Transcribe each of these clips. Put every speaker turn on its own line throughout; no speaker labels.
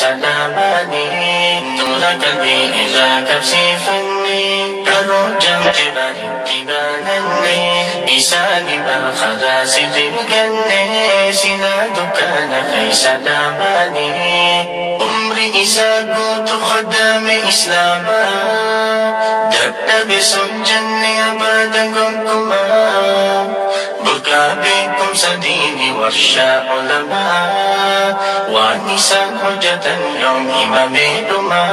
سلاماني تولك بإذا كبسيفني كروجا جبال تبانني بسالي بالخلاص بالجنة سنادك نخي سلاماني عمري إذا قلت خدام إسلاما دبنا بسجني أبدا قمكما بكى بكم سديني والشاء علماء ونساء حجة يوم إمامهما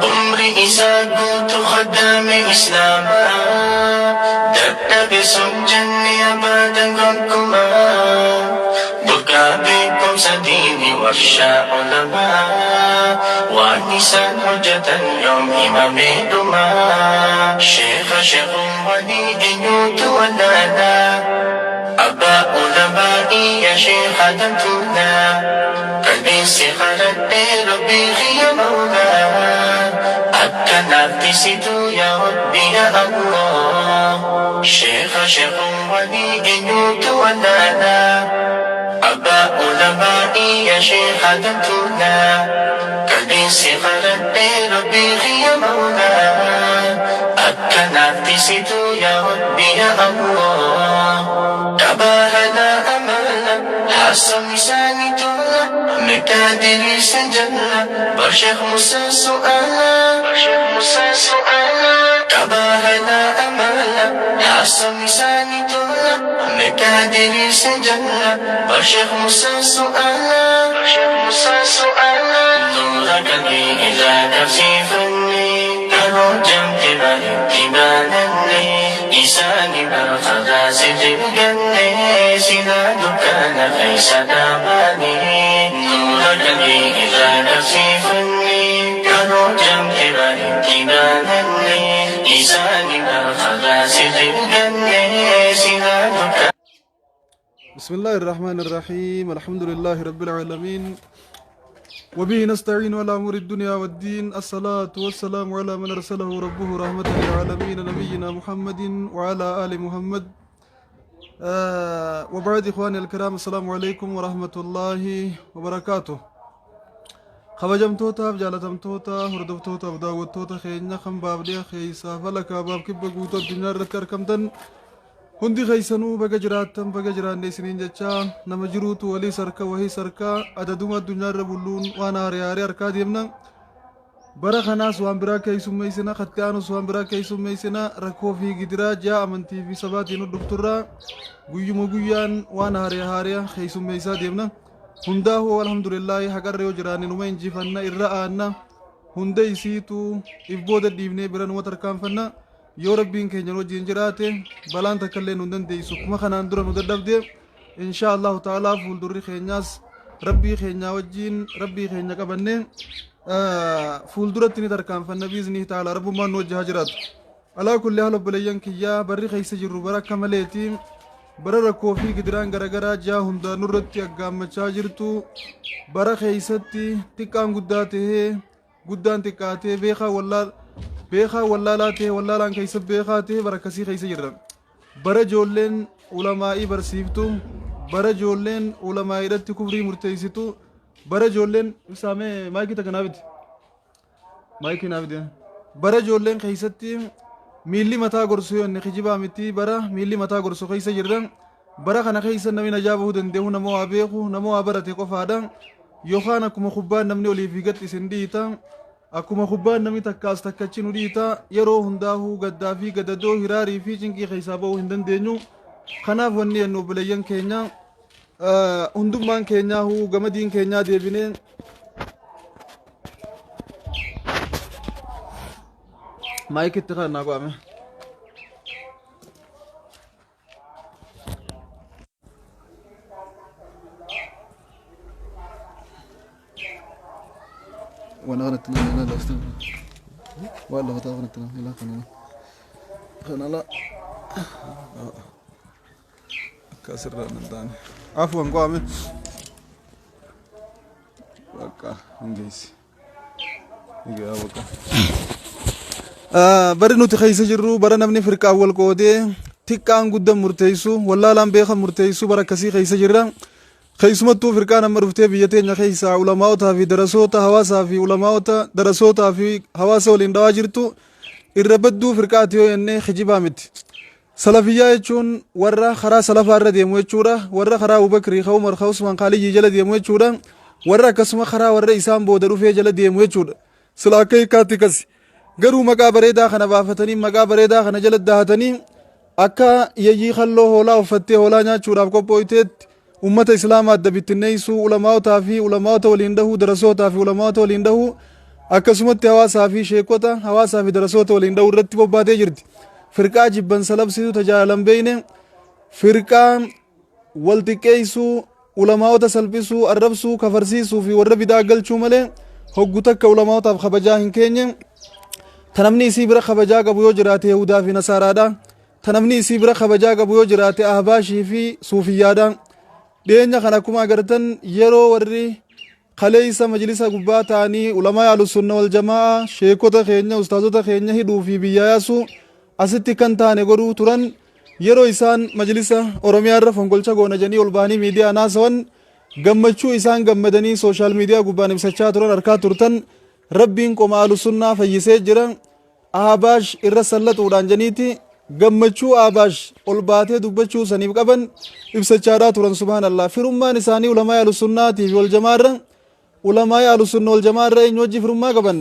عمري إذا قلت خدام إسلاما دبنا بسجني أبدا قمكما بكى بكم سديني والشاء علماء ونساء حجة يوم إمامهما شيخ ولي يوت ولانا أباء علمائي يا شيخ دمتنا قلبي سخرت ربي يا مولا أبكنا تسيتو يا ربي يا الله شيخ ولي يوت ولانا أباء علمائي يا شيخ دمتنا قلبي سخرت ربي يا مولا أبكنا تسيتو يا ربي يا الله تباهنا أمانا حسن لساني تولا مكادر سجلا برشيخ موسى سؤالا تباهنا أمانا حسن لساني تولا مكادر سجلا برشيخ موسى سؤالا نورك لي إذا كسيفني كروجا جبال تبانني إساني بالخلاص بالجنة سنادك نخي سلاماني نورك لي إذا كسيفني كروجا جبال تبانني إساني بالخلاص بالجنة سنادك.
بسم الله الرحمن الرحيم الحمد لله رب العالمين وبه نستعين على أمور الدنيا والدين الصلاة والسلام على من أرسله ربه رحمة للعالمين نبينا محمد وعلى آل محمد وبعد إخواني الكرام السلام عليكم ورحمة الله وبركاته خبجمتوتا جالتمتوتا هردفتوتا وداوتوتا خينا خمباب ليا خيسا فلك باب كبا قوتو الدنيا ركر كمتن hundi keessanuu baga jiraattan baga jiraanne isiniin jecha nama jiruutu walii sarka wahii sarka adaduma addunyaarra bulluun waan haaree harkaa deemna bara kanaas waan biraa keessummeessina katti'aanus waan biraa keessummeessina rakkoo fi gidiraa jaa amantii fi sabaatiin dhufturraa guyyuma guyyaan waan haaree keessummeessaa deemna hundaahoo alhamdulillaahi haqarra yoo jiraanne numa injifanna irra aanna hunda isiitu if booda dhiibnee bira numa tarkaanfanna yoo rabbiin keenya wajjin jiraate balaan takkallee nu dandeessu kuma kanaan dura nu dadhabde insha Allah ta'ala fuuldurri keenyaas rabbii keenya wajjin rabbii keenya qabanne fuulduratti ni tarkaanfanna biizni ta'ala rabbummaan nu wajjin jiraatu alaa kulli haal obboleeyyan kiyyaa barri keessa jirru bara akka maleeti bara rakkoo fi gidiraan garagaraa jaa hundaa nurratti aggaammachaa jirtu bara keessatti xiqqaan guddaa tahee guddaan xiqqaatee beekaa wallaalaa ta'e wallaalaan keessa beekaa ta'e bara akkasii keessa jirra bara ijoolleen ulamaa'ii barsiiftu bara ijoolleen ulamaa'iidhatti kufrii murteessitu bara ijoolleen saamee maayikii takka naafide bara ijoolleen keessatti miilli mataa gorsu yoo inni kijibaa miti bara miilli mataa gorsu keessa jirra bara kana keessa namni najaabahuu danda'u nama waa beeku nama waa barate qofaadha yookaan akkuma kubbaan namni oliif gad isin dhiita akkuma kubbaan namni takkaas takkachi nu dhiita yeroo hundaahuu gaddaa fi gadadoo hiraarii fi cinqii keessaa ba'uu hin dandeenyu kanaaf wanni yennu obboleeyyan keenya hundummaan keenyaahuu gama diin keenyaa deebinee maayikitti kanaa qo'ame وانا غنت لا لا استنى والله غتا غنت لا خنا لا كسر من ثاني عفوا قوامي بقى انجليزي يجي بقى bari nuti keessa jirru bara namni firqaa wal qoodee xiqqaan guddaa murteessu wallaalaan beeka murteessu bara akkasii keessa jirra keessumattuu firqaan amma dhuftee biyya teenya keessaa ulamaaotaa fi darasoota hawaasaa fi ulamaa'ota darasootaa fi hawaasa waliin dhawaa jirtu irra badduu firqaati yoo jennee kijibaa miti. Salafiyyaa jechuun warra karaa salafaa irra deemu jechuudha. Warra karaa Abubakrii, Umar, Usmaan, Khaalid jala deemu jechuudha. Warra akkasuma karaa warra isaan booda dhufee jala deemu jechuudha. Sila akka hiikkaatti kasi. Garuu maqaa bareedaa kana baafatanii maqaa bareedaa kana jala dahatanii akka yayyii kalloo hoolaa uffattee hoolaa nyaachuudhaaf qophooyteetti ummata islaamaa adda bittinneessuu ulamaa'otaa fi ulamaa'ota waliin dhahuu darasootaa fi ulamaa'ota waliin dhahuu akkasumatti hawaasaa fi sheekota hawaasaa fi darasoota waliin dhahuu irratti bobbaatee jirti. Firqaa jibban salabsiisuu tajaajilan beeyne firqaa wal xiqqeessuu ulamaa'ota salphisuu arrabsuu kafarsiisuu fi warra bidaa galchuu malee hoggu takka ulamaa'otaaf kabajaa hin keenye. Tanamni isii bira kabajaa qabu yoo jiraate Yahudaa fi Nasaaraadha. Tanamni isii bira kabajaa qabu yoo jiraate Ahbaashii fi Suufiyyaadha. Dhiyeenya kana akkuma agartan yeroo warri kaleessa majlisa gubbaa ta'anii ulamaa Ahlussunna wal Jamaa sheekota keenya ustaazota keenya hidhuu fi biyya yaasuu asitti kan taane godhuu turan yeroo isaan majlisa Oromiyaa irra fonqolcha goona jedhanii ol bahanii miidiyaa naasawan gammachuu isaan gammadanii sooshaal miidiyaa gubbaan ibsachaa turan harkaa turtan rabbiin qoma Ahlussunnaa fayyisee jira. Ahbaash irra sallaxuudhaan janiiti gammachuu Ahbaash ol baatee dubbachuu saniif qaban ibsachaadhaa turan subhaanallah. Firummaan isaanii ulamaa Ahlussunnaatii fi wal Jamaarra ulamaa Ahlussunna wal Jamaarra eenyu wajji firummaa qaban?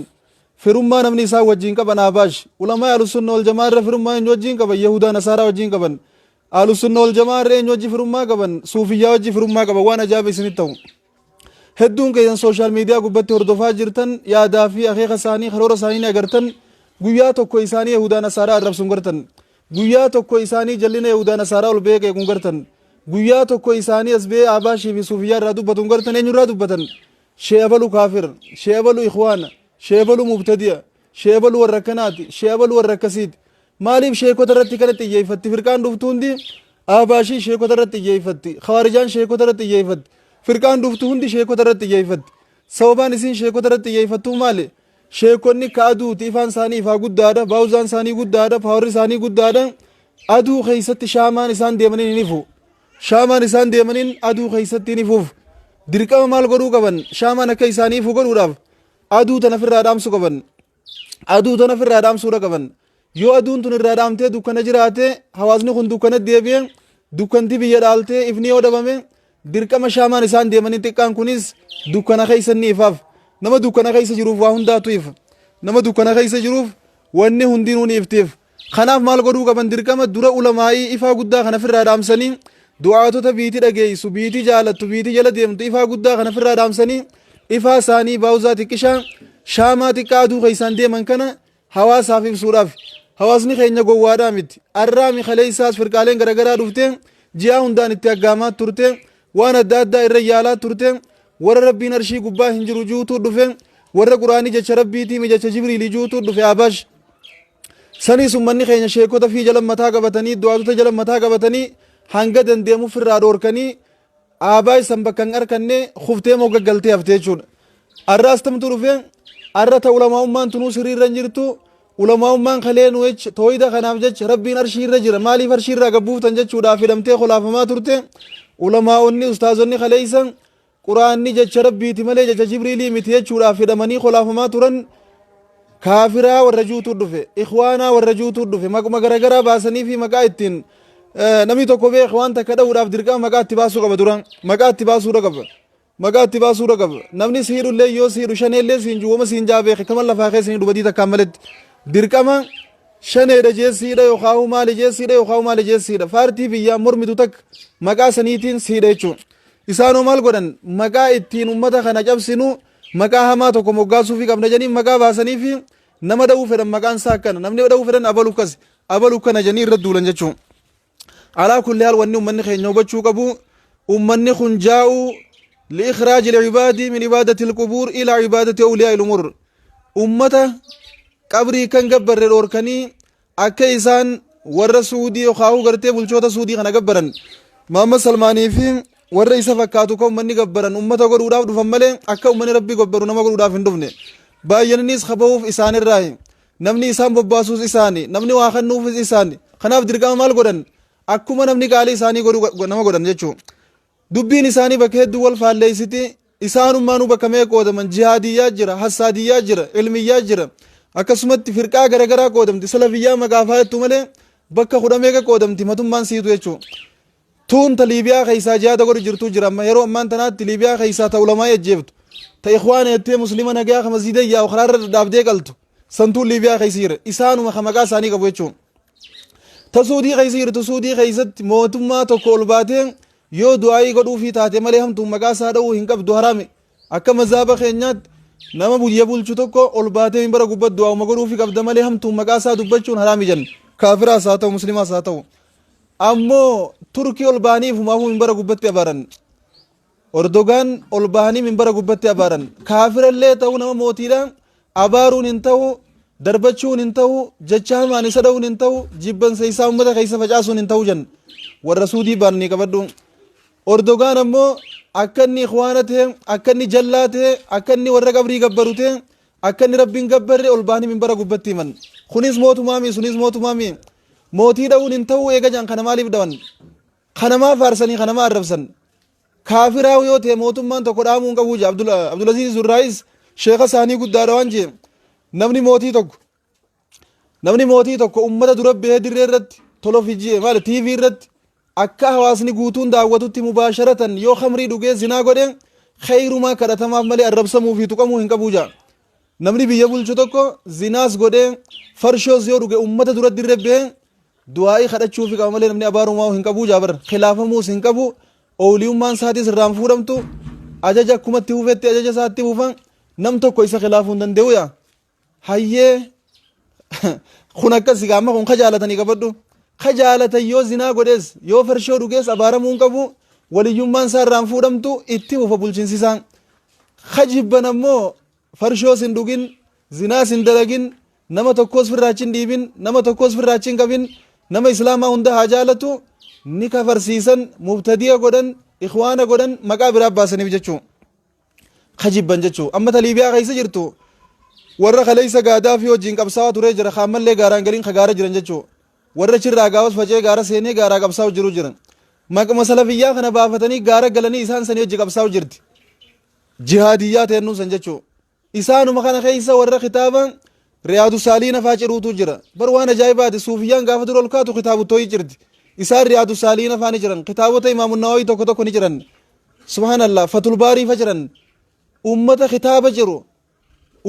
Firummaa namni isaan wajjin qaban Ahbaash. Ulamaa Ahlussunna wal Jamaarra firummaa eenyu wajjin qaban? Yahudaa Nasaaraa wajjin qaban. Ahlussunna wal Jamaarra eenyu wajji firummaa qaban? Suufiyyaa wajji firummaa qaban. Waan ajaa'iba isinitti ta'u. Hedduun keessan sooshaal miidiyaa gubbatti hordofaa jirtan yaadaa fi akeeka isaanii karoora isaanii agartan guyyaa tokko isaanii Yahudaa Nasaaraa arrabsuun gartan. Guyyaa tokko isaanii jallina Yahudaa Nasaaraa ol beekee kun gartan. Guyyaa tokko isaanii as bee Ahbaashii fi Suufiyyaa irraa dubbatuun gartan eenyurraa dubbatan? Sheebalu kaafir, sheebalu ikhwaana, sheebalu mubtadi'a, sheebalu warra akkanaati, sheebalu warra akkasiiti. Maaliif sheekota irratti kana xiyyeeffatti? Firqaan dhuftu hundi Ahbaashii sheekota irratti xiyyeeffatti, Khawaarijaan sheekota irratti xiyyeeffatti. Firqaan dhuftu hundi sheekota irratti xiyyeeffatti. Sababaan isin sheekota irratti xiyyeeffattuu maali? Sheekonni ka aduuti ifaan isaanii ifaa guddaadha, baawuzaan isaanii guddaadha, paawarri isaanii guddaadha. Aduu keessatti shaamaan isaan deemaniin hin ifu. Shaamaan isaan deemaniin aduu keessatti hin ifuuf. Dirqama maal godhuu qaban? Shaamaan akka isaanii ifu godhuudhaaf aduu tana ofirraa dhaamsuu qaban. Aduu tana ofirraa dhaamsuudha qaban. Yoo aduun tun irraa dhaamtee dukkana jiraate hawaasni kun dukkana deebi'e dukkanti biyya dhaaltee ifni yoo dhabame dirqama shaamaan isaan deemaniin xiqqaan kunis dukkana keessa ni ifaaf. Nama dukkana keessa jiruuf waa hundaatu ifa. Nama dukkana keessa jiruuf wanni hundinuu ni iftiif. Kanaaf maal godhuu qaban? Dirqama dura ulamaa'ii ifaa guddaa kana ofirraa dhaamsanii du'aatota biitii dhageessu biitii jaalattu biitii jala deemtu ifaa guddaa kana ofirraa dhaamsanii ifaa isaanii baawuzaa xiqqishaa shaamaa xiqqaa aduu keessaan deeman kana hawaasaaf ibsuudhaaf. Hawaasni keenya gowwaadhaa miti. Arraami kaleessaas firqaaleen garaagaraa dhufte ji'a hundaan itti aggaamaa turte waan adda addaa irra yaalaa turte warra rabbiin arshii gubbaa hin jiru juutuu dhufe warra quraanii jecha rabbiitii jecha jibriilii juutuu dhufe Ahbaash. Saniis ummanni keenya sheekota fi jala mataa qabatanii du'aatota jala mataa qabatanii hanga dandeemuuf irraa dhoorkanii Ahbaash san bakka hin arkanne kuftee moo gaggaltee haftee jechuudha. Arraas tamtu dhufe arra ta ulamaa'ummaan tunuu sirriirra hin jirtu. Ulamaa'ummaan kalee nu jecha tooyida kanaaf jecha rabbiin arshii irra jira maaliif arshii irraa gabbuuftan jechuudhaaf hidhamtee kolaafamaa turte. Ulamaa'onni ustaazonni kaleeysan quraanni jecha rabbiiti malee jecha jibriilii miti jechuudhaaf hidhamanii kolaafamaa turan. Kaafiraa warra juutuu dhufe ikhwaanaa warra juutuu dhufe maquma garaagaraa baasanii fi maqaa ittiin namni tokko beek waan takka dha'uudhaaf dirqama maqaa itti baasuu qaba duran maqaa itti baasuudha qaba. Maqaa itti baasuudha qaba. Namni siidhullee yoo siidhu shaneellee siin juwama siin jaabeeke kaman lafaa keessa hin dhubatii takkaan maletti. Dirqama shaneedha jeessiidha yookaan maali jeessiidha yookaan maali jeessiidha. Paartii biyyaa mormitu takka maqaa saniitiin siidha jechuudha. Isaanoo maal godhan maqaa ittiin uummata kana cabsinu maqaa hamaa tokko moggaasuufi qabna jedhanii maqaa baasanii fi nama dha'uu fedhan maqaan isaa akkana namni dha'uu fedhan abaluu kana jedhanii irra duulan jechuudha. Alaa kulli haal wanni uummanni keenya hubachuu qabu uummanni kun jaa'u لإخراج العباد من عبادة القبور إلى عبادة أولياء الأمور أمة قبري كان قبر الأوركني أكيسان ور سعودي وخاو غرتي بلشوتا سعودي خنا قبرن محمد سلماني في ور إسا فكاتوكم مني قبرن أمة قر وداف دفمالي أكا أمني ربي قبرو نما قر وداف دفني باين الناس خبوف إسان الراهي نمني إسان بباسوس إساني نمني واخن نوفز إساني خناف درقام مال قرن أكو من نمني قالي إساني نما قرن جيشو dubbiin isaanii bakka hedduu wal faalleessiti isaanummaanuu bakka mee qoodaman jihaadiyyaa jira hassaadiyyaa jira ilmiyyaa jira akkasumatti firqaa garagaraa qoodamti salafiyyaa maqaafaa jettu malee bakka 10 meeqa qoodamti matummaan siitu jechuu tuunta liibiyaa keessaa jihaada godhu jirtu jira amma yeroo ammaan tanaatti liibiyaa keessaa ta ulamaa ejjeeftu ta ikhwaana jettee muslima nagaa ka masjida yaa kharaarra dhaabdee qaltu santuu liibiyaa keessa jira isaanuma ka maqaa isaanii qabu jechuu ta suudii keessa jirtu suudii keessatti mootummaa tokko ol baatee yoo du'aayii godhuufii taate malee hamtuun maqaa isaa dha'uu hin qabdu haraame akka mazhaaba keenyaatti nama biyya bulchu tokko ol baatee minbara gubbatti du'aa'uma godhuufii qabda malee hamtuun maqaa isaa dubbachuun haraami jenna kaafiraas haa ta'u muslimaas haa ta'u ammoo turkii ol bahanii fumaafuu minbara gubbatti abaaran ordogaan ol bahanii minbara gubbatti abaaran kaafirallee ta'u nama mootiidha abaaruun hin ta'u darbachuun hin ta'u jecha hamaan isa dha'uun hin ta'u jibbansa isaa uummata keessa facaasuun hin ta'u jenna warra suudii baananii qabadhu ordogaan ammoo akka inni ikhwaana ta'e akka inni jallaa ta'e akka inni warra qabrii gabbaru ta'e akka inni rabbiin gabbarre ol bahanii minbara gubbatti himan kunis mootumaami sunis mootumaami mootii dha'uun hin ta'u eega jan kana maaliif dhawan kanamaa faarsanii kanamaa arrabsan kaafiraa yoo ta'e mootummaan tokko dhaamuu hin qabu jee Abdulaziz Zurraayis sheeka isaanii guddaadha waan jee namni mootii tokko ummata dura bahee dirree irratti tolofijjee maal TV irratti akka hawaasni guutuun daawwatutti mubaasharatan yoo khamrii dhugee zinaa godhe khayrumaa kadhatamaaf malee arrabsamuu fi tuqamuu hin qabu jaa namni biyya bulchu tokko zinaas godhe farshoos yoo dhuge ummata dura dirree bahee du'aa'ii kadhachuufi qaba malee namni abaarumaa hin qabu jaa bar khilaafamuus hin qabu ooliyummaan isaatis irraan fuudhamtu ajaja akkumatti hufetti ajaja isaatti hufan nam tokko isa khilaafuu hin danda'u yaa hayyee kun akkas gaama kun kajaalatanii qabadhu kajaalatan yoo zinaa godhees yoo farshoo dhugees abaaramuu hin qabu waliyyummaan isaa irraan fuudhamtu itti hufa bulchinsisaan kajibban ammoo farshoos hin dhugin zinaas hin dalagin nama tokkos firraachin dhiibin nama tokkos firraachin qabin nama islaamaa hunda haa jaalatu ni kafarsiisan mubtadiya godhan ikhwaana godhan maqaa biraa baasaniif jechuu kajibban jechuu amma ta liibiyaa keessa jirtu warra kaleessa gaadaa fi hojiin qabsaa'aa ture jira kaammallee gaaraan galiin kagaara jiran jechuu warra chirraa gaafas facee gaara seenee gaaraa qabsaa'u jiru jiran maqama salafiyyaa kana baafatanii gaara galanii isaan sanii hojii qabsaa'u jirti jihaadiyyaa ta'ennuu san jechuu isaanuma kana keessa warra kitaaba riyaadu saaliina faa ciruutu jira bar waan ajaa'ibaati suufiyyaan gaafa dura ol kaatu kitaabu tooyii jirti isaan riyaadu saaliina faa ni jiran kitaabota imaamu nawawii tokko tokko ni jiran subhaanallah fatul baarii fa jiran ummata kitaaba jiru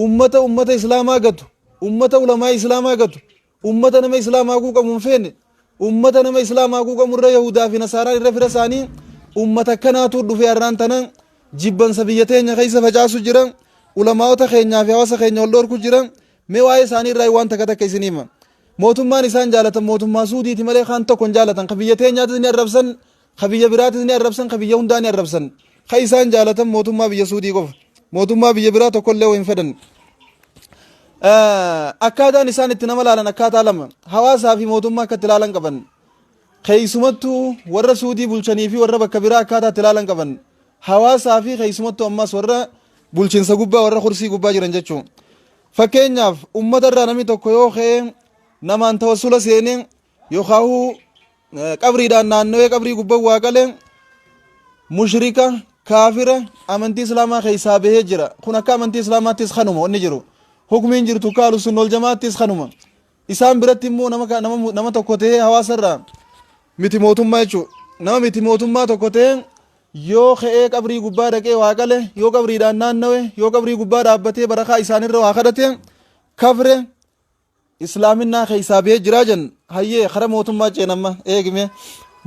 ummata islaamaa gatu ummata ulamaa islaamaa gatu ummata nama islaamaa kuu qabu hin feene ummata nama islaamaa kuu qabu irra yahudaa fi nasaaraan irra fira isaanii ummata akkanaatu dhufe har'aan tana jibbansa biyya teenya keessa facaasu jira ulamaa'ota keenyaa fi hawaasa keenya wal dhorku jira mee waa'ee isaanii irraa waan takka takka isin hima mootummaan isaan jaalatan mootummaa suudiiti malee kaan tokko hin jaalatan ka biyya teenyaatis ni arrabsan ka biyya biraatis ni arrabsan ka biyya hundaa ni arrabsan ka isaan jaalatan mootummaa biyya suudii qofa mootummaa biyya biraa tokkollee hin fedhan akkaataan isaan itti nama laalan akkaataa lama hawaasaa fi mootummaa akka itti laalan qaban keessumattuu warra suudii bulchanii fi warra bakka biraa akkaataa itti laalan qaban hawaasaa fi keessumattuu ammas warra bulchiinsa gubbaa warra kursii gubbaa jiran jechuun fakkeenyaaf ummata irraa namni tokko yoo ka'ee namaan tawassula seenee yookaan qabriidhaan naannawee qabrii gubbaa waaqalee mushrika kaafira amantii islaamaa keessaa bahee jira kun akka amantii islaamaattis kanuma inni jiru hukmiin jirtu kaalu sunnol jamaattis kanuma isaan biratti immoo nama tokko ta'ee hawaasa irraa miti mootummaa jechuudha nama miti mootummaa tokko ta'ee yoo ka'ee qabrii gubbaa dhaqee waaqale yoo qabriidhaan naannawe yoo qabrii gubbaa dhaabbatee barakaa isaanirra waa kadhate kafre islaaminaa keessaa bahee jiraa jan hayyee kara mootummaa ceenamma eegime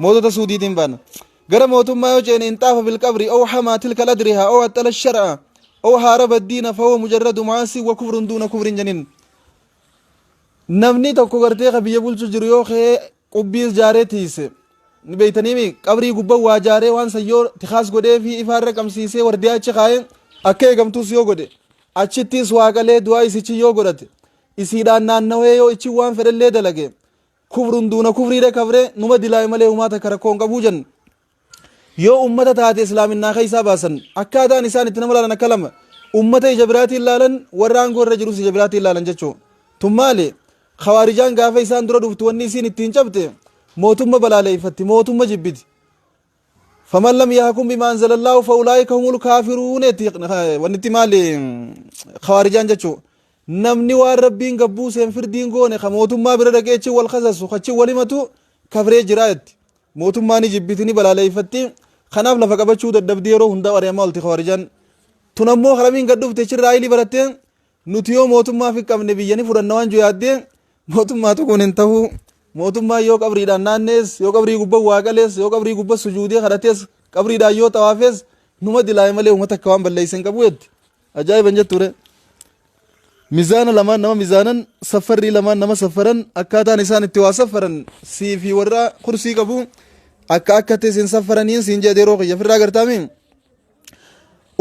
mootota suudiitiin baana gara mootummaa yoo ceene inxaafa bilqabri oo hamaa tilka ladrihaa oo axxala shar'a oo haaraba diina fawwa mujarradu maasii wa kufrun duuna kufrin janiin namni tokko gartee ka biyya bulchu jiru yoo ka'ee qubbiis jaaree tiise ni beeytaniimi qabrii gubbaa waa jaaree waan sayyoo tikaas godhee fi ifaarra qabsiisee wardiyaa achi kaa'ee akka eegamtuus yoo godhe achittis waaqalee du'aa isichi yoo godhate isiidhaan naannawee yoo ichi waan fedhallee dalage kufrun duuna kufriidha kabre numa dilaa'i malee uumaata karakkoon qabuu jan yoo ummata taate islaaminaa keessaa baasan akkaataan isaan itti nama laalan akka lama ummata ija biraatiin laalan warra aangoo irra jirus ija biraatiin laalan jechuu tun maali khawaarijaan gaafa isaan dura dhuftu wanni isiin ittiin cabte mootumma balaaleeffatti mootumma jibbiti فمن لم يحكم بما أنزل الله فأولئك هم الكافرون ونتمال خوارجان جتشو نمني والربين قبو سينفر دين قوني خموتم ما بردك ايش والخزس وخاتش ولمتو كفري جرايت موتم ما نجبتني بلا ليفتي خناف لفقبتشو دبديرو هندا وريما والتي خوارجان تنمو خرمين قدوف تشير رايلي براتين نتيو موتم ما في كم نبياني فرنوان جو يادين موتم ما تكون انتهو موتم ما يو قبري دان نانيس يو قبري قبا واقليس يو قبري قبا سجودي خراتيس قبري دا يو توافيس نما دلاي ملي ومتا كوان بلليسن قبويت أجايب انجا توري ميزان لما نما ميزانا سفري لما نما سفرا أكاتا نسان اتوا سفرا سي في ورا كرسي قبو أكا تسين سفرانين سينجا دي روغي يفرا قرتامين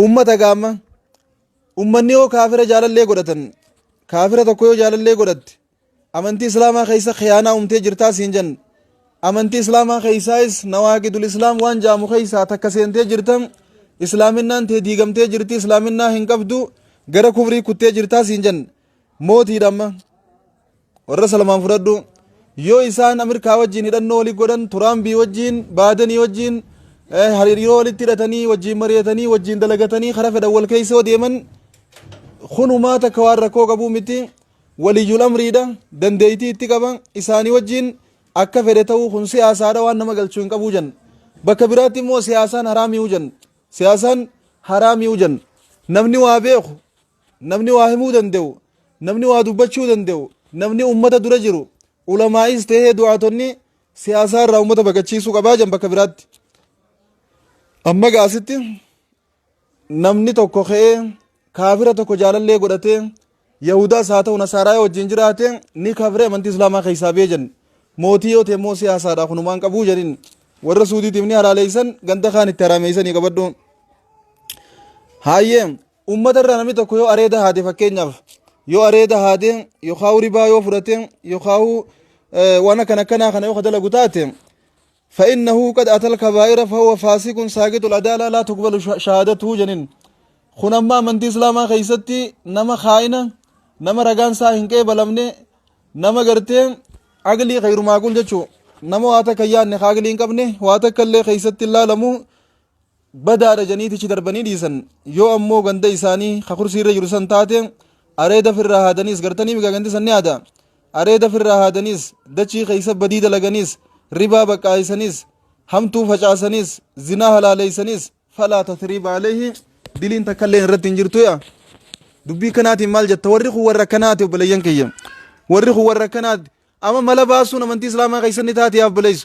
أمتا قاما أمني و كافر جال اللي قرتن كافر تكويو جال اللي قرت أمنتي إسلاما خيسا خيانا أمتي جرتا سينجن أمنتي إسلاما خيسايس نواقد الإسلام وان جامو خيسا تكسينتي جرتن إسلامنا انتي ديگمتي جرتي إسلامنا هنقفدو غرا كفري كتي جرتا سينجن موتي داما ورسل من فردو يو إسان أمريكا وجين إدنو لي قدن ترامبي وجين بادني وجين هريريو لتيرتني وجين مريتني وجين دلغتني خرف دول كيسو ديمن خنو ما تكوار ركو قبو متي ولي الأمر دا دنديتي اتقابا إساني وجين أكا فريتو خن سياسة وان نمقل قبو جن بكبراتي مو سياسة حرامي وجن سياسة حرامي وجن نمني وابيخو نمني واهمو دندو نمني وادوبچو دندو نمني أمتا درجرو علماء استهي دعاتوني سياسة را أمتا بكچيسو قبا جن بكبرات أما قاستي نمني توكو خيه كافرة توكو جالالي قدته يهودا ساتا ونصارى وجين جراته ني كافره منتي اسلاما خيسابي جن موتيو تيمو سياسة را خنمان قبو جرين والرسودي تمني حلاليسن غنده خان التراميسن يقبدو هايم أمة الرنمي تكو يو أريد هادي فكينياف يو أريد هادي يخاو ربا يو فرتين يخاو وانا كنا يو خدل قتاتين فإنه قد أتى الكبائر فهو فاسق ساقط العدالة لا تقبل شهادته جنين خنما من دي إسلاما خيستي نما خاينة نما رغان سا هنكي بلمني نما غرتين عقلي غير معقول جچو نما واتا كيان نخاقلي انقبني واتا كاللي خيستي الله لمو بدا رجنيتي چي دربني ديسن يو امو غند إساني خخرسي رجرسن تاتين أريد في الرهادنيس غرتني بغا غند سن نيادا أريد في الرهادنيس دچي خيسب بديد لغنيس ربا بقايسنيس همتو فجاسنيس زنا حلاليسنيس فلا تثريب عليه دلين تكلين رد انجرتو يا دبي كناتي مال جت ورخو وركناتي وبلين كيم ورخو وركنات اما ملباسو نمنتي اسلاما خيسن تاتي يا بليس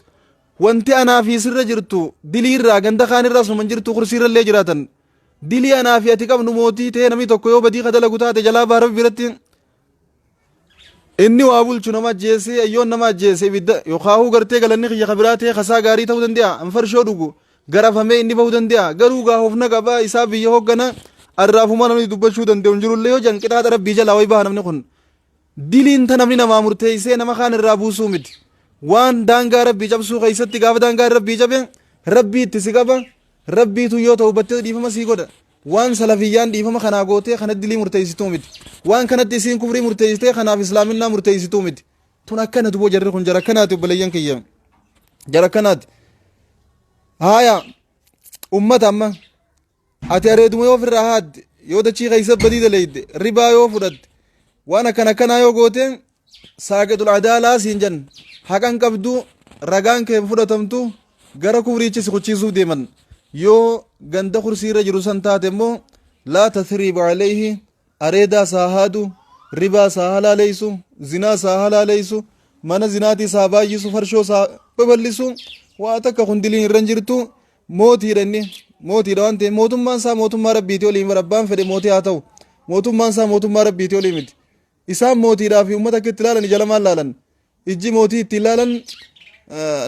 وانت انا في سر جرتو دلي را غند خان الراس من جرتو خرسي رلي جراتن دلي انا في اتقام نموتي تي نمي توكو يو بدي خدل غتات جلا بارب برتين inni waa bulchu nama jeesee ayyoon nama jeesee bidda yookaan gartee galanni xiyya kabiraatee kasaa gaarii ta'uu danda'a anfarshoo dhugu garafamee inni bahuu danda'a garuu gaafofna qabaa isaa biyya hoggana arraafuma namni dubbachuu danda'u hin jirullee yoo janqixaa rabbii jalaa wayi baha namni kun diliin ta namni namaa murteessee nama kaan irraa buusuu miti waan daangaa rabbii cabsuu keessatti gaafa daangaa rabbii cabe rabbii itti si qaba rabbiitu yoo ta'u battee dhiifama sii godha waan salafiyyaan dhiifama kanaa gootee kana dilii murteessituu miti waan kanatti isiin kufrii murteessitee kanaaf islaaminaa murteessituu miti tun akkanatu boo jarri kun jara akkanaati obboleeyyan kiyya jara akkanaati haaya ummata amma ati areeduma yoo ofirraa haadde yoo dachii keessa badii daleeyde ribaa yoo fudhatte waan akkanaa yoo goote saaqidul adaalaa siin jan haqan qabdu ragaan kee fudhatamtu gara kufriichi si kuchiisuu deeman yoo ganda kursiirra jiru san taate immoo laa tasriiba alayhi areedaa saa haadu ribaa saa halaaleysu zinaa saa halaaleysu mana zinaatii saa baay'isu farshoo saa babal'isu waa takka kun diliin irra jirtu mootiidha inni mootiidha waan ta'eef mootummaan isaa mootummaa rabbiiti olii abbaan fedhe mootii haa ta'u mootummaan isaa mootummaa rabbiiti olii miti isaan mootiidhaa fi uummata akka itti ilaalan ija lamaan laalan ijji mootii itti ilaalan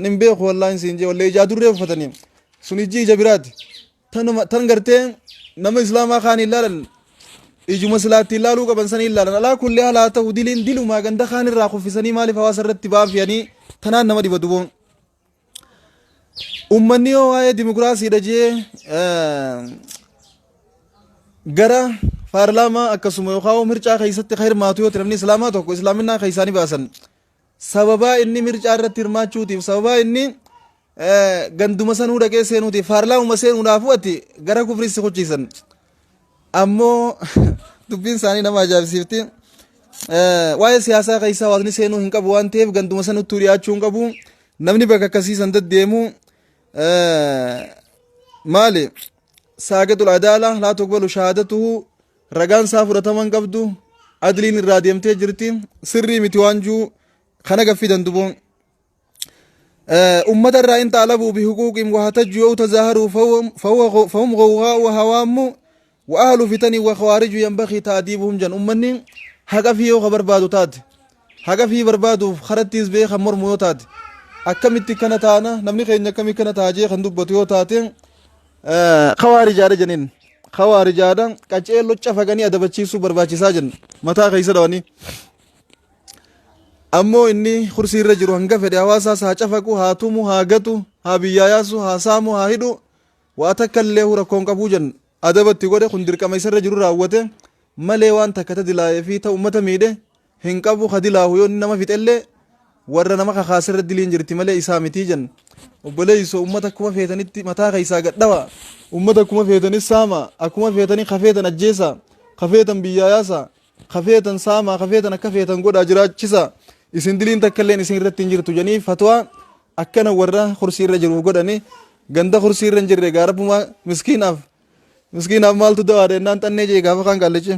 nin beeku wallaahin siin jee wallee ijaa durree uffatanii sun ijji ija biraati tan gartee nama islaamaa kaan ilaalan ijuma silaatti ilaaluu qaban sanii ilaalan alaa kullee halaa ta'u diliin dilumaa ganda kaan irraa kuffisanii maaliif hawaasa irratti baafiyanii tanaan nama dhiba duboon ummanni yoo waa'ee dimokiraasiidha jee gara paarlaamaa akkasuma yookaan mircaa keessatti hirmaatu yoo namni islaamaa tokko islaaminaa keessaanii baasan sababaa inni mircaa irratti hirmaachuutiif sababaa inni ganduma sanuu dhaqee seenuuti faarlaamuma seenuudhaafu ati gara kufrii si kuchiisan ammoo dubbiin isaanii nama ajaa'ibsiifti waa'ee siyaasaa keessaa hawaasni seenuu hin qabu waan ta'eef ganduma sanutti dhiyaachuu hin qabu namni bakka akkasiisan deddeemu maali saaqatul adaala laa tuqbalu shahaadatuhu ragaan isaa fudhataman qabdu adliin irraa deemtee jirti sirrii miti waanjuu kana gaffidan duboon ummata irraa in xaalabuu bihuquuqin wahatajju yoo tazaaharuu fahum gowwaa'u hawaammu wa ahlu fitanii wa khawaariju yanbaqii ta'diibuhum jan ummanni haqa fi yoo ka barbaadu taate haqa fi barbaaduuf karattiis beeka mormu yoo taate akkamitti kana taana namni keenya akkamii kana taajee kan dubbatu yoo taate khawaarijaadha janiin khawaarijaadha qaceello cafaqanii adabachiisuu barbaachisaa jiran mataa keessa dhawanii ammoo inni kursii irra jiru hanga fedhe hawaasaas haa cafaqu haa tumu haa gatu haa biyyaa yaasu haa saamu haa hidhu waa takka illee rakkoon qabuu jan adabatti godhe kun dirqama isarra jiru raawwate malee waan takka tadilaa'ee fi ta'u ummata miidhe hin qabu kadilaahu yoo nama fixellee warra nama kakaasirra diliin jirti malee isaa mitii jan obboleeyso ummata akkuma feetanitti mataa keessaa gadhawa ummata akkuma feetanis saama akkuma feetanii kafeetan ajjeesa kafeetan biyyaa yaasa kafeetan saama kafeetan akka feetan godhaa jiraachisa isin diliin takka illeen isin irratti hin jirtu janii fatwaa akkana warra kursii irra jiru godhani ganda kursii irra hin jirre gaarabuma miskiinaaf maaltu dawaadha ennaan xannee jee gaafa kan qaallichi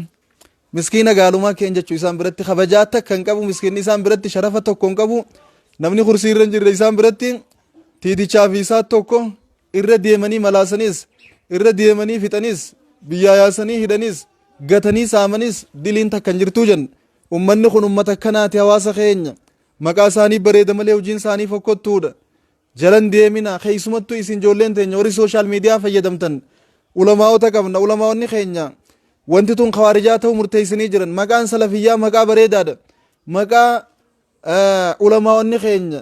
miskiina gaalumaa keen jechuu isaan biratti kabajaa takka hin qabu miskiinni isaan biratti sharafa tokko hin qabu namni kursii irra hin jirre isaan biratti tiidichaa fi isaa tokko irra deemanii malaasanis irra deemanii fixanis biyyaa yaasanii hidhanis gatanii saamanis diliin takka hin jirtuu jan ummanni kun ummata akkanaati hawaasa keenya maqaa isaanii bareeda malee hojiin isaanii fokkottuudha jalan deemina keessumattuu isin ijoolleen teenya warri sooshaal miidiyaa fayyadamtan ulamaa'ota qabna ulamaa'onni keenya wanti tun khawaarijaa ta'uu murteessanii jiran maqaan salafiyyaa maqaa bareedaadha maqaa ulamaa'onni keenya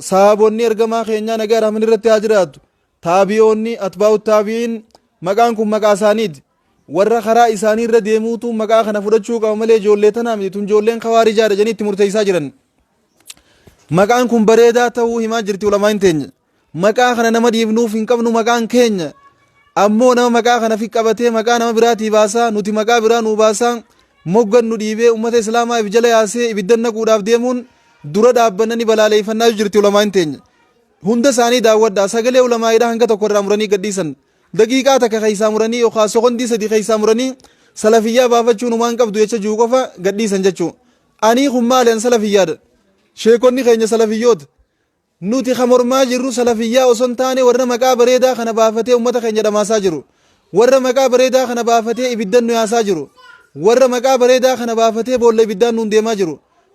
sahaabonni ergamaa keenyaa nagaa rahman irratti haa jiraatu taabiyoonni atbaa'u taabi'iin maqaan kun maqaa isaaniiti warra karaa isaanii irra deemuutu maqaa kana fudhachuu qaba malee ijoollee tanaa miti tun ijoolleen khawaarijaadha jedhanii itti murteessaa jiran maqaan kun bareedaa ta'uu himaa jirti ulamaan teenya maqaa kana nama dhiifnuuf hin qabnu maqaan keenya ammoo nama maqaa kana fi qabatee maqaa nama biraatii baasaa nuti maqaa biraa nuu baasaa moggan nu dhiibee ummata islaamaa if jala yaasee ibiddan naquudhaaf deemuun dura dhaabbannani balaaleeffannaa jirti ulamaan teenya hunda isaanii daawwadhaa sagalee ulamaa'idha hanga tokko irraa muranii gadhiisan daqiiqaa takka keessaa muranii yookaan sekondii sadii keessaa muranii salafiyyaa baafachuun waan qabdu jecha juu qofa gadhiisan jechuu anii kun maaliin salafiyyaadha sheekonni keenya salafiyyoota nuti kamormaa jirru salafiyyaa osoo hin taane warra maqaa bareedaa kana baafatee ummata keenya dhamaasaa jiru warra maqaa bareedaa kana baafatee ibiddan nu yaasaa jiru warra maqaa bareedaa kana baafatee boolla ibiddaan nuun deemaa jiru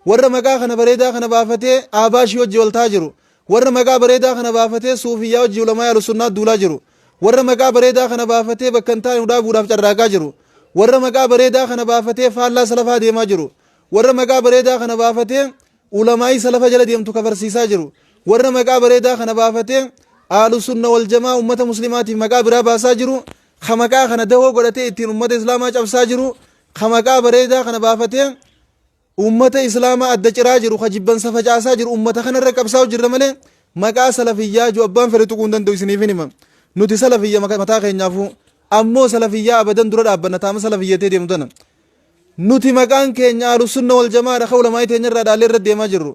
warra maqaa kana bareedaa kana baafatee aabaashii wajji waltaa jiru warra maqaa bareedaa kana baafatee suufiyyaa wajji ulamaa yaalusunnaa duulaa jiru warra maqaa bareedaa kana baafatee bakka hin taane dhaabuudhaaf carraaqaa jiru warra maqaa bareedaa kana baafatee faallaa salafaa deemaa jiru warra maqaa bareedaa kana baafatee ulamaa'ii salafa jala deemtu kafarsiisaa jiru warra maqaa bareedaa kana baafatee aalu sunna wal jamaa ummata muslimaatiif maqaa biraa baasaa jiru ka maqaa kana dahoo godhatee ittiin ummata islaamaa cabsaa jiru ka maqaa bareedaa kana baafatee ummata islaamaa adda ciraa jiru ka jibbansa facaasaa jiru ummata kanarra qabsaa'u jirra malee maqaa salafiyyaa ju abbaan fedhe tuquu hin danda'u isiniif hima nuti salafiyya mataa keenyaafu ammoo salafiyyaa abadan dura dhaabbanna taama salafiyyatee deemu tana nuti maqaan keenya aalu sunna wal jamaadha ka ulamaa'ii teenya irraa dhaalee irra deemaa jirru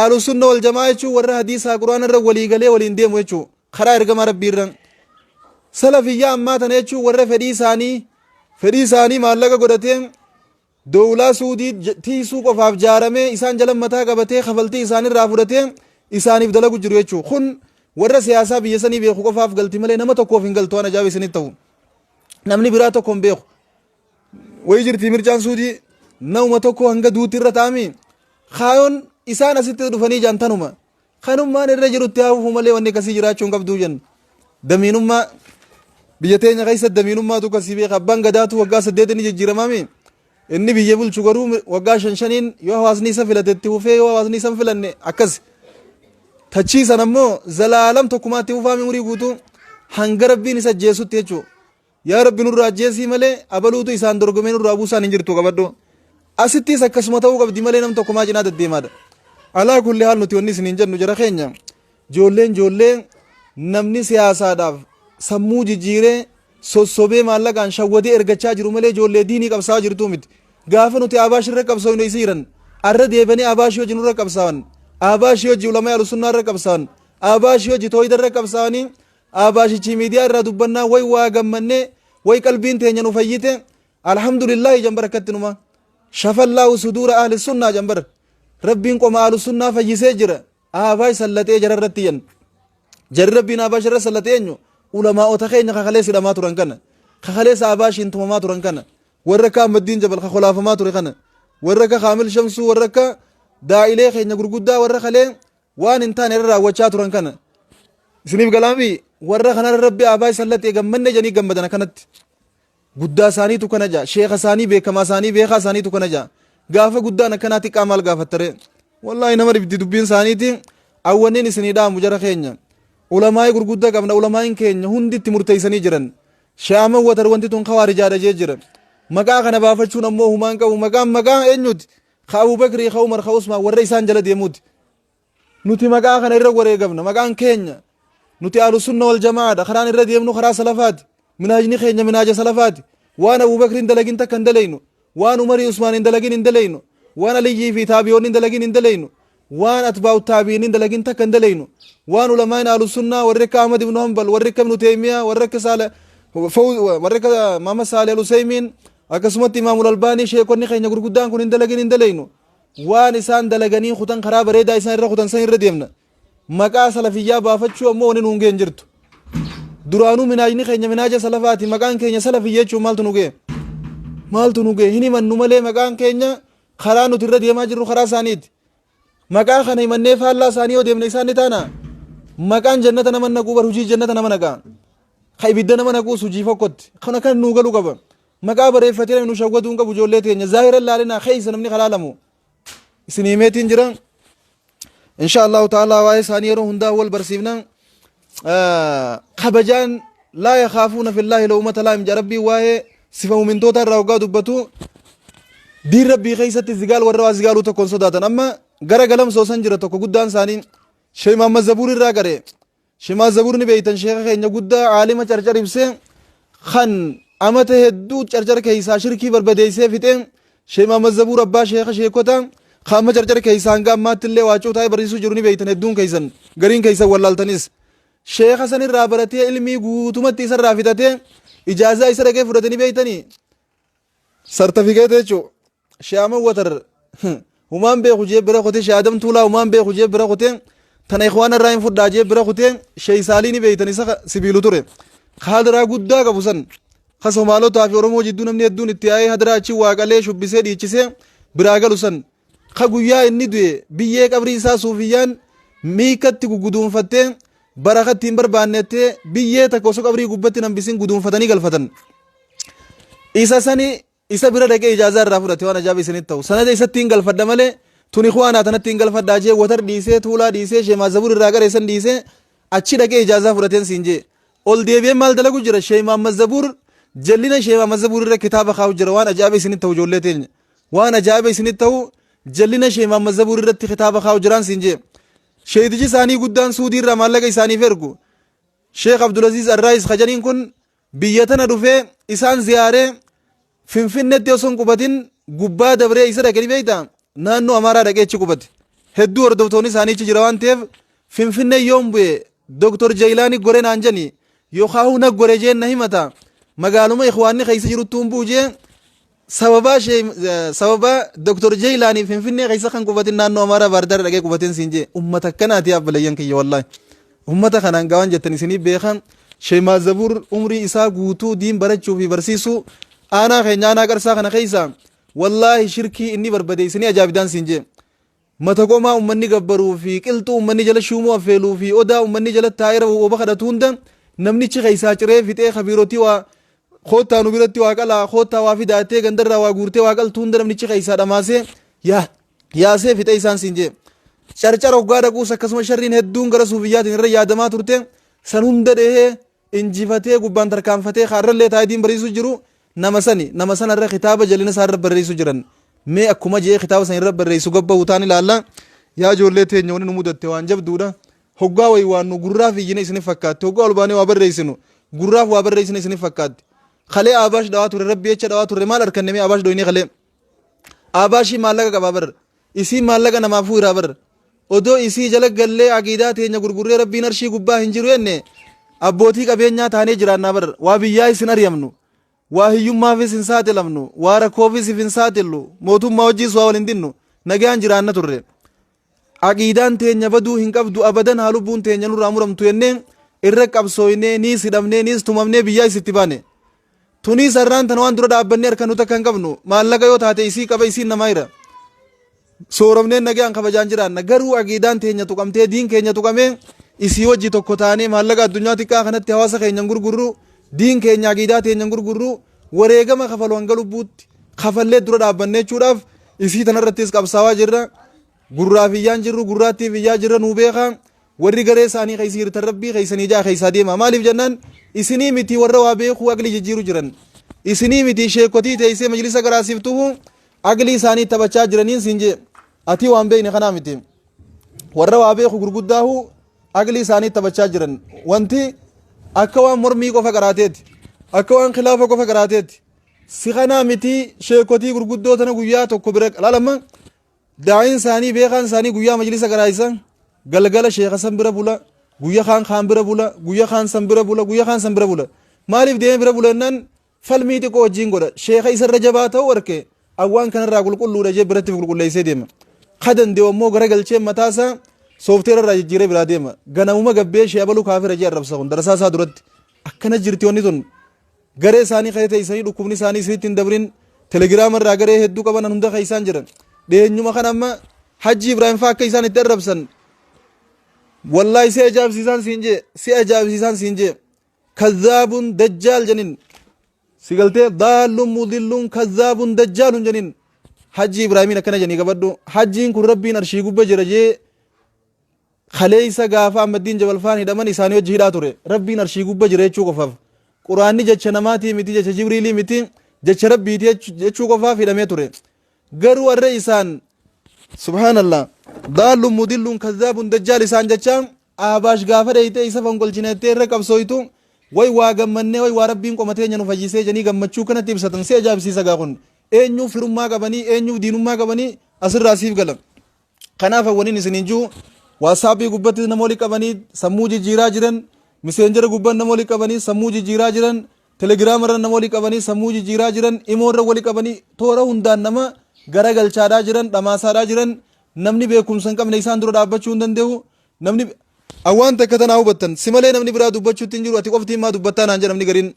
aalu sunna wal jamaa jechuun warra hadiisaa quraana irra walii galee waliin deemu jechuun karaa ergamaa rabbii irra salafiyyaa ammaa tana jechuun warra fedhii isaanii maallaqa godhatee dowlaa suudii tiisuu qofaaf jaaramee isaan jala mataa qabatee kafaltii isaanirraa fudhatee isaaniif dalagu jiru jechuun kun warra siyaasaa biyya sanii beeku qofaaf galti malee nama tokkoof hin galtu waan ajaa'iba isinitti ta'u namni biraa tokko hin beeku wayii jirti mircaan suudii nama tokko hanga duuti irra taa'ami kaayoon isaan asitti dhufanii jaantanuma kanummaan irra jirutti haafufu malee wanni akkasii jiraachuu hin qabduu jenna damiinummaa biyya teenya keessa damiinummaatu akkasii beeka abbaan gadaatu waggaa 8 ni jijjiiramaami inni biyya bulchu garuu waggaa 5 yoo hawaasni isa filatetti hufee yoo hawaasni isa filanne akkas tachiisan ammoo zalaalam tokkumaatti hufaami umurii guutuu hanga rabbiin isa ajjeesutti jechuudha yaa rabbi nurraa ajjeesii malee abaluutu isaan dorgomee nurraa buusaan hin jirtu qabadhu asittis akkasuma ta'uu qabdi malee nam tokkumaa cinaa deddeemaadha alaa kulli haal nuti wanni isiniin jennu jara keenya ijoolleen namni siyaasaadhaaf sammuu jijjiiree sossobee maallaqaan shawwatee ergachaa jiru malee ijoollee diinii qabsaa jirtuu miti. Gaafa nuti Abaash irra qabsoofne isiiran arra deebanii Abaashii hojii nurra qabsaawan, Abaashii hojii ulamaa alusunnaa irra qabsaawan, Abaashii hojii tooyida irra qabsaawanii Abaashichi miidiyaa irraa dubbannaa way waa gammannee way qalbiin teenya nu fayyite alhamdulillahi jambar akkatti numa shafallaahu suduura ahli sunnaa jambar rabbiin qoma ahli sunnaa fayyisee jira. Abaash sallatee jararratti yan jarri rabbiin Abaash irra sallatee eenyu ulamaa'ota keenya kakalee sidhamaa turan kana kakalee Abaashiin tumamaa turan kana warra akka Ahmaddiin Jabal kakolaafamaa ture kana warra akka Kaamil Shamsuu warra akka daa'ilee keenya gurguddaa warra kalee waan hin taane irra raawwachaa turan kana isiniif galaami warra kanarra rabbi Abaash sallatee gammanne janii gammadan kanatti guddaa isaaniitu kana jaa sheekha isaanii beekamaa isaanii beekaa isaaniitu kana jaa gaafa guddaan akkanaatti qaamaal gaafattare wallaahi nama dhibdi dubbiin isaaniiti awwaniin isinii dhaamu jara keenya ulamaa'ii gurguddaa qabna ulamaa'in keenya hunditti murteeysanii jiran shaaman watar wanti tun kawaarijaadha jee jira maqaa kana baafachuun ammoo humaan qabu maqaa eenyuti ka Abubakrii ka Umar ka Usmaan warra isaan jala deemuuti nuti maqaa kana irra wareegamna maqaan keenya nuti ahlusunna wal jamaadha karaan irra deemnu karaa salafaati minaajni keenya minaaja salafaati waan Abubakriin dalagin takka hin dalaynu waan Umarii Usmaan hin dalagin hin dalaynu waan Aliyyii fi taabiyoonni hin dalagin hin dalaynu waan atbaa'u taabiin hin dalagin takka hin dalaynu waan ulamaan ahlusunnaa warri akka Ahmad ibn Hanbal warri akka Ibnu Taymiyaa warri akka Muhammad Saalih al-Usaymiin akkasumatti Imaamul Albaanii sheekonni keenya gurguddaan kun hin dalagin hin dalaynu waan isaan dalaganii kutan karaa bareedaa isaan irra kutan san irra deemna maqaa salafiyyaa baafachuu ammoo wani nuun ga'e hin jirtu duraanuu minaajni keenya minaaja salafaati maqaan keenya salafiyya jechuun maaltu nu ga'e hin himannu malee maqaan keenya karaa nuti irra deemaa jirru karaa isaaniiti maqaa kana himannee faallaa isaanii yoo deemne isaan ni taana maqaan jannata nama naquu bar hujii jannata nama naqaa ka ibidda nama naquus hujii fokkotti kana kan nuu galuu qaba maqaa bareeffatee namni nu shawwatuu hin qabu ijoollee teenya zaahira laalinaa keeysa namni kalaalamu isin himeetiin jira insha allahu ta'ala waa'ee isaanii yeroo hundaa wal barsiifna kabajaan laa yakhaafuuna fillaahi lawmata laa'im ja rabbii waa'ee sifa mumintoota irraa hoggaa dubbatu diin rabbii keeysatti zigaal warra waa zigaaluu tokkoon sodaatan amma gara galamsoo san jira tokko guddaan isaanii Sheekh Muhammad Zabuur irraa gare Sheekh Muhammad Zabuur ni beeytan sheekha keenya guddaa aalima carcar ibsee kan amata hedduu carcar keeysaa shirkii barbadeeysee fixee Sheekh Muhammad Zabuur abbaa sheekha sheekota kama carcar keeysaa hanga ammaatti illee waacuu taa'ee barsiisuu jiru ni beeytan hedduun keeysan gariin keeysan wallaaltanis sheekha san irraa baratee ilmii guutumatti isa irraa fitatee ijaazaa isa dhaqee fudhatanii beeytanii sartifikeeta jechuu shaaman watar humaan beeku jee bira kutee shaadam tuulaa humaan beeku jee bira kutee tana ikhwaan irraa hin fudhaa jee bira kutee sheeysaalii ni beeytan isa sibiilu ture haadraa guddaa qabu san ka Somaalotaa fi Oromoo jidduu namni hedduun itti yaa'ee hadaraa achi waaqalee shubbisee dhiichisee biraa galu san ka guyyaa inni du'e biyyee qabrii isaa suufiyyaan miikatti guguduunfattee barakatti hin barbaannettee biyyee takka osoo qabrii gubbatti nambisin guduunfatanii galfatan isa sani isa bira dhaqee ijaazaa irraa fudhate waan ajaa'iba isinitti ta'u sanada isatti hin galfadha malee tuni ikhwaanaa tanatti hin galfadhaa jee watar dhiisee tuulaa dhiisee Sheekh Muhammad Zabuur irraa gareessan dhiisee achi dhaqee ijaazaa fudhateen siin jee ol deebi'ee maal dalagu jira Sheekh Muhammad Zabuur jallina Sheekh Muhammad Zabuur irra kitaaba kaa'u jira waan ajaa'iba isinitti ta'u ijoollee teenya waan ajaa'iba isinitti ta'u jallina Sheekh Muhammad Zabuur irratti kitaaba kaa'u jiraan siin jee sheetichi isaanii guddaan suudii irraa maallaqa isaaniif ergu Sheekh Abdulaziz Arraayis khajaniin kun biyya tana dhufee isaan ziyaaree Finfinneetti osoo hin qubatin gubbaa dabree isa dhaqee beeyta naannoo Amaaraa dhaqee achi qubate hedduu hordoftoonni isaanii achi jira waan ta'eef Finfinnee yoon bu'e Dr. Jaylaani gore naan jani yookaan na gore jeen na himata magaaluma ikhwaanni keessa jirutti humbuu jee sababa Dr. Jaylaani Finfinnee keessa kan qubatin naannoo Amaaraa Baardaar dhaqee qubateen siin jee ummata akkanaati abbalayyan kiyya wallahi ummata kanaan gaawwan jettan isinii beekan Sheekh Muhammad Zabuur umrii isaa guutuu diin barachuu fi barsiisuu aanaa keenya aanaa qarsaa kana keessa wallaahi shirkii inni barbadeessanii ajaa'ibdaan siin jee mata qomaa ummanni gabbaruu fi qilxuu ummanni jala shuumuu affeeluu fi odaa ummanni jala taa'eera oba kadhatu hunda namnichi keessaa ciree fixee kabiirootii waa koottaa nu biratti waa qalaa koottaa waa fidaattee gandarraa waa guurtee waa qaltuu hunda namnichi keessaa dhamaasee yaasee fixee isaan siin jee carcar hoggaa dhaquus akkasuma sharriin hedduun gara suufiyyaatiin irra yaadamaa turte san hunda dhehee injifatee gubbaan tarkaanfatee kaarrallee taa'ee diin barsiisuu jiru nama sanarra kitaaba jalina isaa irra barreessu jiran mee akkuma jee kitaaba san irra barreessu gabba utaan ilaalla yaa ijoollee teenya wani nu mudatte waan jabduudha hoggaa wayi waan nu gurraaf iyyine isinif fakkaatti hoggaa ol baanee waa barreessinu gurraaf waa barreessine isinif fakkaatti kalee abaash dhawaa turre rabbi jecha dhawaa turre maal harkanne mee abaash dhoyinee kalee abaashii maallaqa qabaa bar isii maallaqa namaafuu iraa bar odoo isii jala gallee aqiidaa teenya gurgurree rabbiin arshii gubbaa hin jiru jenne abbootii qabeenyaa taanee jiraannaa bar waa biyyaa isin ariyamnu waa hiyyummaafis hin saaxilamnu waa rakkoofis hin saaxillu mootummaa hojiis waa wal hin dinnu nagaan jiraanna turre aqiidaan teenya baduu hin qabdu abadan haa lubbuun teenya nurraa muramtu jennee irra qabsooynee niis hidhamnee niis tumamnee biyyaa isitti baane tunis har'aan tan waan dura dhaabbannee harka nuti akka hin qabnu maallaqa yoo taate isii qaba isiin namaa jira sooramneen nagaan kabajaan jiraanna garuu aqiidaan teenya tuqamtee diin keenya tuqamee isii wajji tokko taanee maallaqa addunyaa xiqqaa kanatti hawaasa keenya gurgurru diin keenya aqiidaa teenya gurgurru wareegama kafalu hanga lubbuutti kafallee dura dhaabbannee jechuudhaaf isii tanarrattis qabsaawaa jirra gurraaf iyyaan jirru gurraattiif iyyaa jirra nuu beekaa warri garee isaanii keessa hirtan rabbii keessanii jaa keessaa deema maaliif jennaan isinii miti warra waa beekuu aqli jijjiiru jiran isinii miti sheekotii teessee majlisa garaasiftuhu aqli isaanii taphachaa jiraniin siin jee ati waan beekne kanaa miti warra waa beeku gurguddaahu aqli isaanii taphachaa jiran wanti akka waan mormii qofa qaraateeti akka waan khilaafa qofa qaraateeti si kanaa miti sheekotii gurguddoo tana guyyaa tokko bira laalama daa'iin isaanii beekaan isaanii guyyaa majlisa garaayisan galgala sheeka san bira bula guyya kaan bira bula guyya kaan san bira bula guyya kaan san bira bula maaliif deemee bira bula jennaan falmii xiqqoo wajjin godha sheeka isarra jabaa ta'uu arke awwaan kanarraa qulqulluudha jee biratti qulqulleessee deema kadan deemu ammoo gara galchee mataasaa soofteera irraa jijjiiree biraa deema ganamuma gabbee shee abaluu kaafira jee arrabsa kun darasaa isaa duratti akkana jirti wanni tun garee isaanii kayee teessanii dhukkubni isaanii isinitti hin dabrin telegiraama irraa garee hedduu qaban hunda keessaan jiran dheenyuma kan amma hajji ibraahim faa akka isaan itti arrabsan wallahi si ajaa'ibsiisaan siin jee kazzaabun dajjaal janin si galtee daallun mudilluun kazzaabun dajjaalun janin hajji ibraahimin akkana janii qabadhu hajjiin kun rabbiin arshii gubba jira jee kalee isa gaafa ammaddiin jabalfaan hidhaman isaanii hojii hidhaa ture rabbiin arshii gubba jira jechuu qofaaf quraanni jecha namaatii miti jecha jibriilii miti jecha rabbiiti jechuu qofaaf hidhamee ture garuu warra isaan subhaanallah daallun mudilluun kazzaabun dajjaal isaan jechaan abaash gaafa dheeytee isa fonqolchinettee irra qabsooytu way waa gammannee way waa rabbiin qomateenya nu fayyisee janii gammachuu kanatti ibsatan si ajaa'ibsiisa gaakun eenyuuf firummaa qabanii eenyuuf diinummaa qabanii asirraa siif galan kanaaf hawwaniin isiniin jiru waasaappii gubbatti nama olii qabanii sammuu jijjiiraa jiran miseenjara gubban nama olii qabanii sammuu jijjiiraa jiran telegiraamarra nama olii qabanii sammuu jijjiiraa jiran imoorra walii qabanii toora hundaan nama garagalchaadhaa jiran dhamaasaadhaa jiran namni beekumsa hin qabne isaan dura dhaabbachuu hin danda'u namni awwaan takka tanaa hubattan si malee namni biraa dubbachuutti hin jiru ati qofti himaa dubbattaa naan jedhamni gariin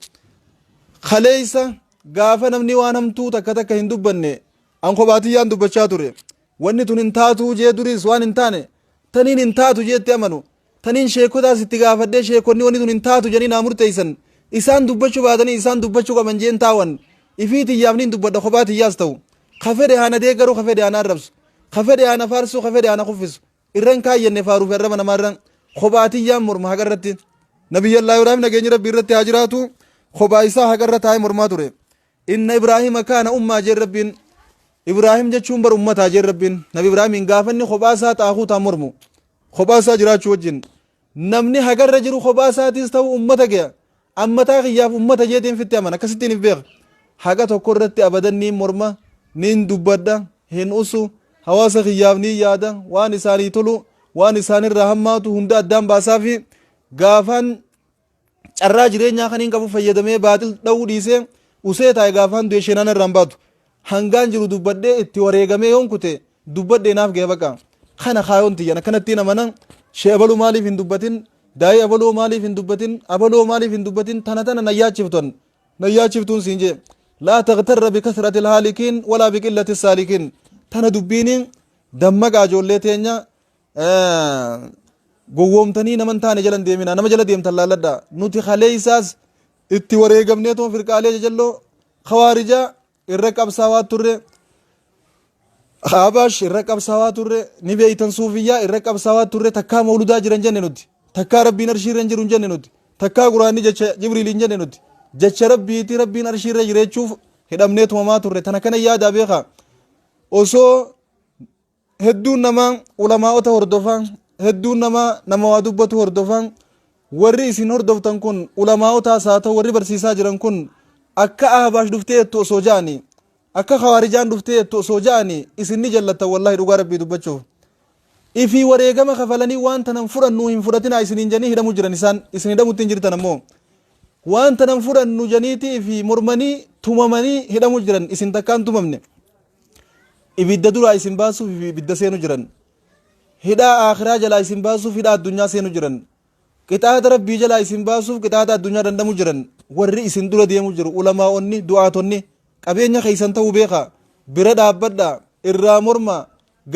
kaleeysa gaafa namni waan hamtuu takka takka hin dubbanne an kophaatiyyaan dubbachaa ture wanni tun hin taatu jee duris waan hin taane taniin hin taatu jeetti amanu taniin sheekotaas itti gaafadhee sheekonni wanni tun hin taatu jedhanii naa murteeysan isaan dubbachuu baatanii isaan dubbachuu qaban jeen taawan ifii tiyyaafniin dubbadha kophaatiyyaas ta'u kafedhe haana deeggaruu kafedhe haana arrabsu kafedhe haana faarsu kafedhe haana kuffisu irran kaayyenne faaruuf herraba namaarran kophaatiyyaan morma hagarratti nabiyyallaa ibraahim nageenyi rabbii irratti haa jiraatu kophaa isaa hagarra taa'ee mormaa ture inna ibraahima kaana ummaa jeen rabbiin ibraahim jechuun bar ummataa jeen rabbiin nabi ibraahimiin gaafanni kophaa isaa xaaquu taan mormu kophaa isaa jiraachuu wajjin namni hagarra jiru kophaa isaatis ta'u ummata gaya ammataa kiyyaaf ummata jeetiin fitti aman akkasittiin if beeka haga tokko irratti abadan niin morma niin dubbadha hin usu hawaasa kiyyaaf niin yaada waan isaanii tolu waan isaanirraa hammaatu hunda addaan baasaa fi gaafaan carraa jireenyaa kaniin qabu fayyadamee baaxil dha'uu dhiisee usee taa'e gaafaan du'e sheenaan irraan baatu hangaan jiru dubbadhee itti wareegamee yoon kute dubbadhee naaf ga'e baqa kana kaayoon tiyyan akkanattiin amanan shee abaluu maaliif hin dubbatin daa'ii abaluu maaliif hin dubbatin abaluu maaliif hin dubbatin tana nayyaachiftuun siin jee laa taqtarra bikasrati alhaalikiin walaa biqillati saalikiin tana dubbiiniin dammaqaa ijoollee teenya gowwoomtanii naman taane jalan deemina nama jala deemtan laalladha nuti kalee isaas itti wareegamnee toon firqaalee jajalloo khawaarijaa irra qabsaawaa turre Abaash irra qabsaawaa turre ni beeytan suufiyyaa irra qabsaawaa turre takkaa mawludaa jiran jenne nuti takkaa rabbiin arshiirra jiru jenne nuti takkaa quraanni jecha jibriiliin jenne nuti jecha rabbiiti rabbiin arshiirra jireechuuf hidhamnee tumamaa turre tana kana yaadaa beekaa osoo hedduun nama ulamaa'ota hordofan hedduun nama waa dubbatu hordofan warri isin hordoftan kun ulamaa'otaas haa ta'u warri barsiisaa jiran kun akka ahbaash dhuftee jettu osoo ja'anii akka khawaarijaan dhuftee jettu osoo ja'anii isin ni jallatan wallahi dhugaa rabbii dubbachuuf ifii wareegama kafalanii waan tanan fudhannu hin fudhatinaa isiniin janii hidhamu jiran isaan isin hidhamutti hin jirtan ammoo waan tanan fudhannu janiitii fi mormanii tumamanii hidhamu jiran isin takkaan tumamne ibidda duraa isin baasuuf ibidda seenu jiran hidhaa akhiraa jalaa isin baasuuf hidhaa addunyaa seenu jiran qixaata rabbii jalaa isin baasuuf qixaata addunyaa dandamu jiran warri isin dura deemu jiru ulamaa'onni du'aatonni qabeenya keeysan ta'uu beeka bira dhaabbadha irraa morma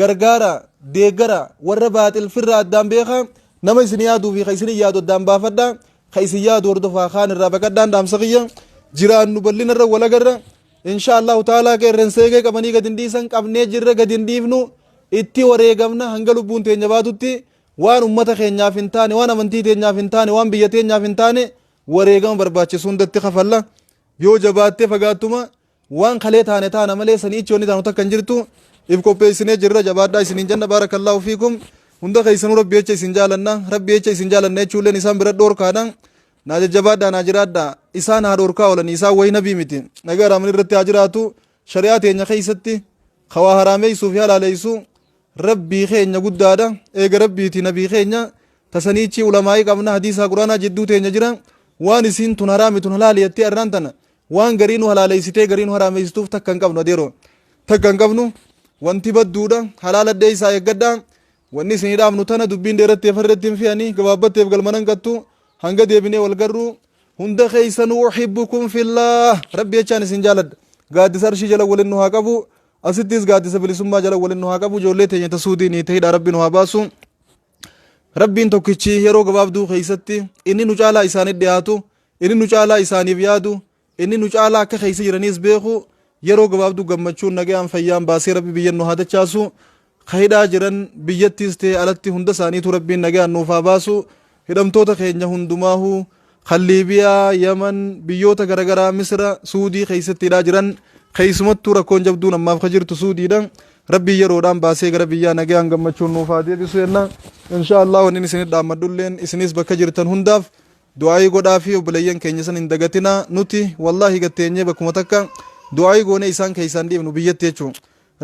gargaara deeggara warra baaxil firra addaan beeka nama isin yaaduu fi ka isin yaadu addaan baafadha ka isin yaadu hordofaa kaan irraa baqadhaan dhaamsa kiyya jiraannu bal'ina irra walagarra insha allahu taalaa qeerrenseegee qabanii gad hin dhiisan qabnee jirra gad hin dhiifnu itti wareegamna hanga lubbuun teenya baatutti waan ummata keenyaaf hin taane waan amantii teenyaaf hin taane waan biyya teenyaaf hin taane wareegama barbaachisu hundatti kafalla yoo jabaattee fagaattuma waan kalee taane taana malee sanii ichi wanni taanu takka hin jirtu if qopheessinee jirra jabaadhaa isiniin janna baarakallaahu fiikum hunda keessanuu rabbi jecha isin jaalanna rabbi jecha isin jaalanna jechuulleen isaan bira dhoorkaadha naa jajjabaadhaa naa jiraadha isaan haa dhoorkaa oolanii isaan wayi nabii miti nagaa raaman irratti haa jiraatu shari'aa teenya keessatti khawaa haraameessuu fi halaaleessuu rabbii keenya guddaadha eega rabbiiti nabii keenya tasaniichi ulamaa'ii qabna hadiisaa quraanaa jidduu teenya jira waan isiin tun haraami tun halaali jettee arraan tana waan garii nu halaaleessitee garii nu haraameessituuf takka hin qabnu adeero takka hin qabnu wanti badduudha halaaladhee isaa eeggadhaa wanni isin hidhaafnu tana dubbiin dheeratteef irratti hin fe'anii gabaabbatteef galmanan gattu hanga deebinee wal garru hunda keessanuu uxibbukum fillah rabbi jechaan isin jaaladha gaaddisa arshii jala walin nu haa qabu asittis gaaddisa bilisummaa jala walin nu haa qabu ijoollee teenya tasuudiin ta'idha rabbi nu haa baasu rabbiin tokkichi yeroo gabaabduu keessatti inni nu caalaa isaaniif dhiyaatu inni nu caalaa isaaniif yaadu inni nu caalaa akka keessa jiraniis beeku yeroo gabaabduu gammachuun nagayaan fayyaan baasee rabbi biyyan nu haa dachaasu hidhaa jiran biyyattis ta'e alatti hunda isaaniitu rabbiin nagayaan nuuf haa baasu hidhamtoota keenya hundumaahu kan liibiyaa yaman biyyoota garagaraa misra suudii keessatti hidhaa jiran keessumattuu rakkoon jabduun ammaaf ka jirtu suudiidha rabbii yeroodhaan baasee gara biyyaa nagayaan gammachuun nuuf haa deebisu jenna insha Allah wanni isinit dhaammadhulleen isinis bakka jirtan hundaaf du'aayii godhaa fi obboleeyyan keenya san hin dagatina nuti wallahi gatteenyee bakkuma takka du'aayii goone isaan keessaan dhiibnu biyyatti jechuun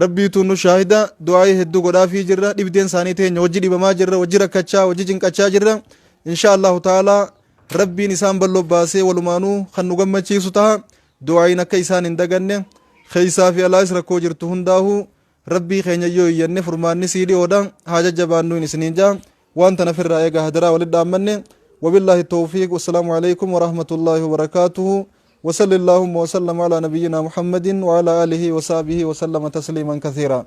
rabbiitu nu shaahida du'aayii hedduu godhaa fi jirra dhibdeen isaanii teenya wajji dhibamaa jirra wajji rakkachaa wajji cinqachaa jirra insha Allahu ta'ala rabbiin isaan balloo baasee walumaanuu kan nu gammachiisu taha du'aayiin akka isaan hin daganne keessaa fi alaas rakkoo jirtu hundaahu rabbii keenya yoo iyyanne furmaanni sii dhiyoodha haa jajjabaannu isiniin jaa waan tana firraa eegaa hadaraa walit dhaammanne وبالله التوفيق والسلام عليكم ورحمة الله وبركاته وصلى اللهم وسلم على نبينا محمد وعلى آله وصحبه وسلم تسليما كثيرا